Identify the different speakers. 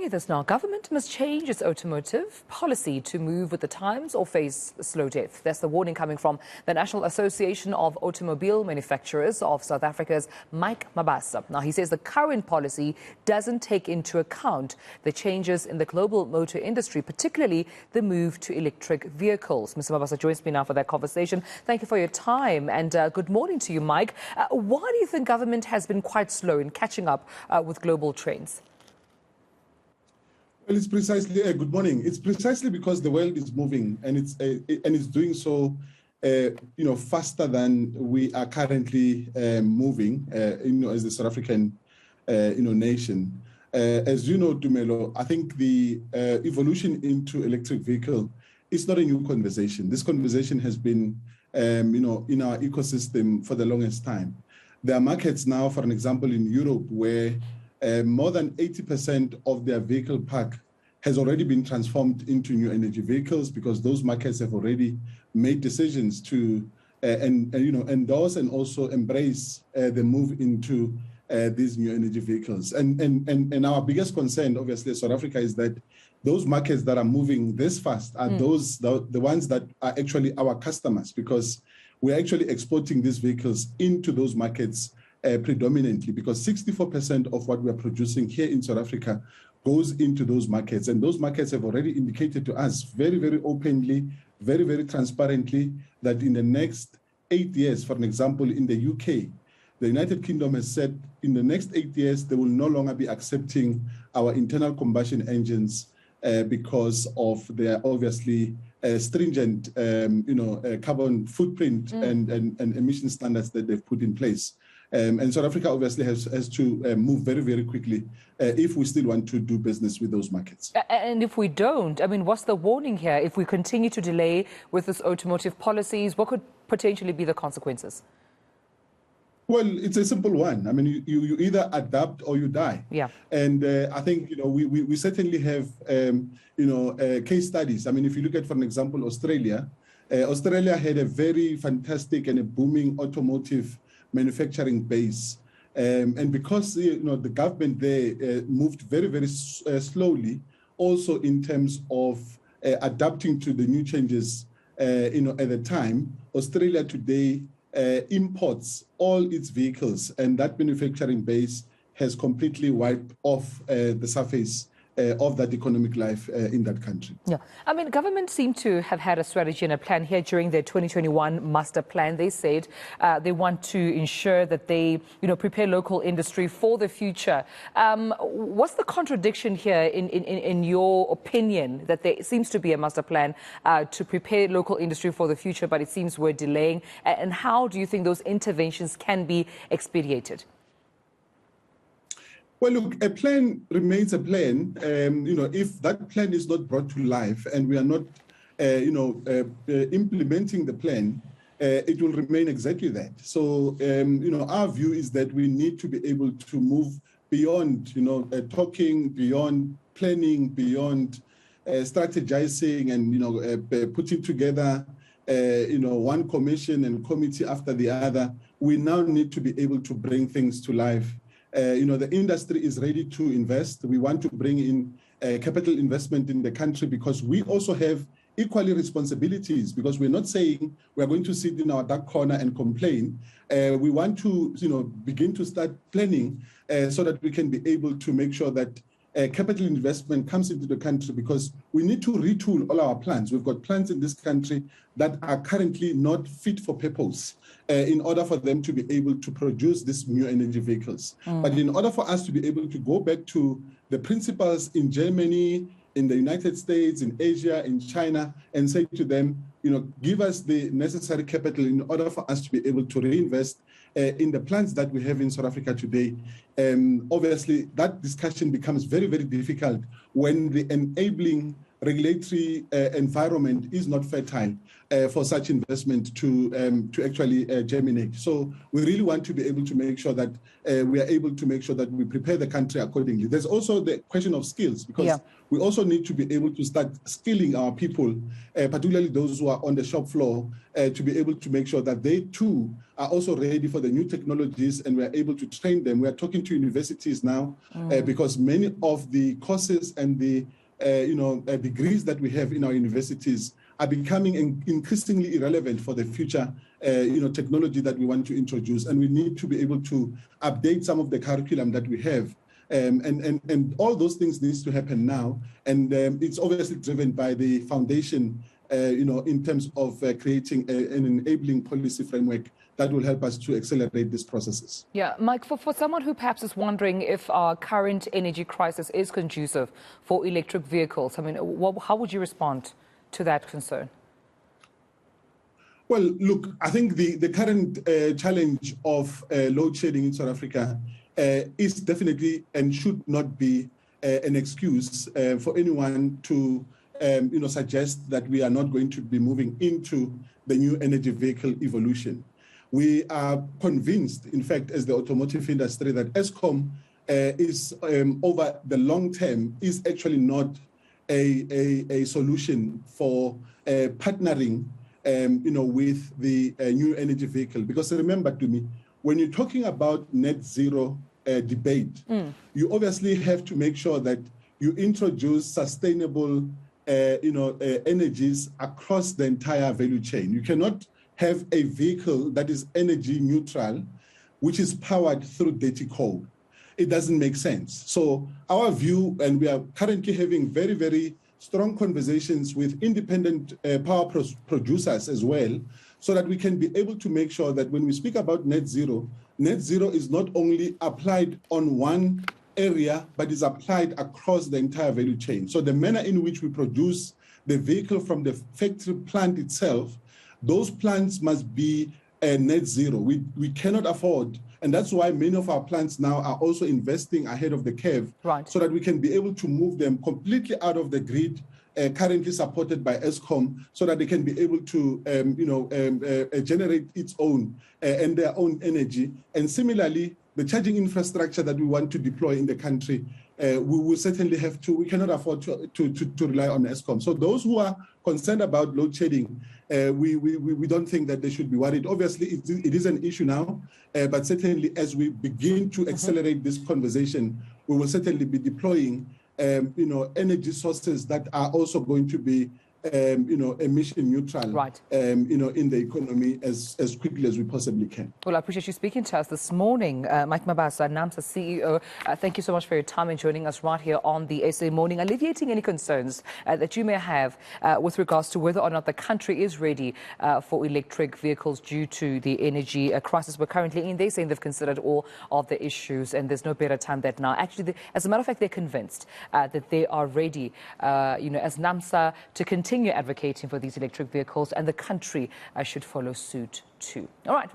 Speaker 1: you this now. Government must change its automotive policy to move with the times or face slow death. That's the warning coming from the National Association of Automobile Manufacturers of South Africa's Mike Mabasa. Now, he says the current policy doesn't take into account the changes in the global motor industry, particularly the move to electric vehicles. Mr. Mabasa joins me now for that conversation. Thank you for your time and good morning to you, Mike. Why do you think government has been quite slow in catching up with global trends?
Speaker 2: Well, it's precisely good morning. It's precisely because the world is moving and it's doing so, faster than we are currently moving, as the South African, nation. As you know, Dumelo, I think the evolution into electric vehicle is not a new conversation. This conversation has been, in our ecosystem for the longest time. There are markets now, for an example, in Europe, where more than 80% of their vehicle park has already been transformed into new energy vehicles, because those markets have already made decisions to endorse and also embrace the move into these new energy vehicles. And our biggest concern, obviously, as South Africa, is that those markets that are moving this fast are the ones that are actually our customers, because we're actually exporting these vehicles into those markets predominantly, because 64% of what we're producing here in South Africa goes into those markets. And those markets have already indicated to us very, very openly, very, very transparently, that in the next 8 years, for an example, in the UK, the United Kingdom has said in the next 8 years, they will no longer be accepting our internal combustion engines because of their obviously stringent, carbon footprint and emission standards that they've put in place. And South Africa obviously has to move very, very quickly if we still want to do business with those markets.
Speaker 1: And if we don't, I mean, what's the warning here? If we continue to delay with this automotive policies, what could potentially be the consequences?
Speaker 2: Well, it's a simple one. I mean, you either adapt or you die.
Speaker 1: Yeah.
Speaker 2: And I think, we certainly have, case studies. I mean, if you look at, for an example, Australia, Australia had a very fantastic and a booming automotive manufacturing base. And because, the government there moved very, very slowly, also in terms of adapting to the new changes, at the time, Australia today imports all its vehicles, and that manufacturing base has completely wiped off the surface of that economic life in that country.
Speaker 1: Yeah, I mean, government seemed to have had a strategy and a plan here during their 2021 master plan. They said they want to ensure that they, prepare local industry for the future. What's the contradiction here in your opinion, that there seems to be a master plan to prepare local industry for the future, but it seems we're delaying? And how do you think those interventions can be expedited?
Speaker 2: Well, look, a plan remains a plan. If that plan is not brought to life and we are not, implementing the plan, it will remain exactly that. So, our view is that we need to be able to move beyond, talking, beyond planning, beyond strategizing and, putting together, one commission and committee after the other. We now need to be able to bring things to life. The industry is ready to invest. We want to bring in capital investment in the country, because we also have equally responsibilities, because we're not saying we're going to sit in our dark corner and complain. We want to, begin to start planning so that we can be able to make sure that capital investment comes into the country, because we need to retool all our plants. We've got plants in this country that are currently not fit for purpose in order for them to be able to produce these new energy vehicles. But in order for us to be able to go back to the principles in Germany, in the United States, in Asia, in China, and say to them, give us the necessary capital in order for us to be able to reinvest in the plants that we have in South Africa today. Obviously, that discussion becomes very, very difficult when the enabling regulatory environment is not fertile for such investment to actually germinate. So we really want to be able to make sure that we are able to make sure that we prepare the country accordingly. There's also the question of skills, because we also need to be able to start skilling our people, particularly those who are on the shop floor, to be able to make sure that they too are also ready for the new technologies, and we are able to train them. We are talking to universities now because many of the courses and the degrees that we have in our universities are becoming increasingly irrelevant for the future, technology that we want to introduce. And we need to be able to update some of the curriculum that we have. And all those things needs to happen now. And it's obviously driven by the foundation, in terms of creating an enabling policy framework that will help us to accelerate these processes.
Speaker 1: Yeah, Mike, for someone who perhaps is wondering if our current energy crisis is conducive for electric vehicles, I mean, how would you respond to that concern?
Speaker 2: Well, look, I think the current challenge of load shedding in South Africa is definitely and should not be an excuse for anyone to suggest that we are not going to be moving into the new energy vehicle evolution. We are convinced, in fact, as the automotive industry, that Eskom is over the long term is actually not a solution for partnering with the new energy vehicle. Because remember to me, when you're talking about net zero debate, you obviously have to make sure that you introduce sustainable energies across the entire value chain. You cannot have a vehicle that is energy neutral, which is powered through dirty coal. It doesn't make sense. So our view, and we are currently having very, very strong conversations with independent power producers as well, so that we can be able to make sure that when we speak about net zero is not only applied on one area, but is applied across the entire value chain. So the manner in which we produce the vehicle from the factory plant itself, those plants must be net zero. We cannot afford, and that's why many of our plants now are also investing ahead of the curve, so that we can be able to move them completely out of the grid, currently supported by Eskom, so that they can be able to generate its own and their own energy. And similarly, the charging infrastructure that we want to deploy in the country, we will certainly have to, we cannot afford to rely on Eskom. So those who are concerned about load shedding, we don't think that they should be worried. Obviously, it is an issue now, but certainly as we begin to accelerate this conversation, we will certainly be deploying energy sources that are also going to be emission neutral, in the economy as quickly as we possibly can.
Speaker 1: Well, I appreciate you speaking to us this morning. Mike Mabasa, NAMSA CEO, thank you so much for your time and joining us right here on the SA Morning, alleviating any concerns that you may have with regards to whether or not the country is ready for electric vehicles due to the energy crisis we're currently in. They're saying they've considered all of the issues and there's no better time than now. Actually, as a matter of fact, they're convinced that they are ready, as NAMSA, to continue advocating for these electric vehicles, and the country should follow suit too. All right. Well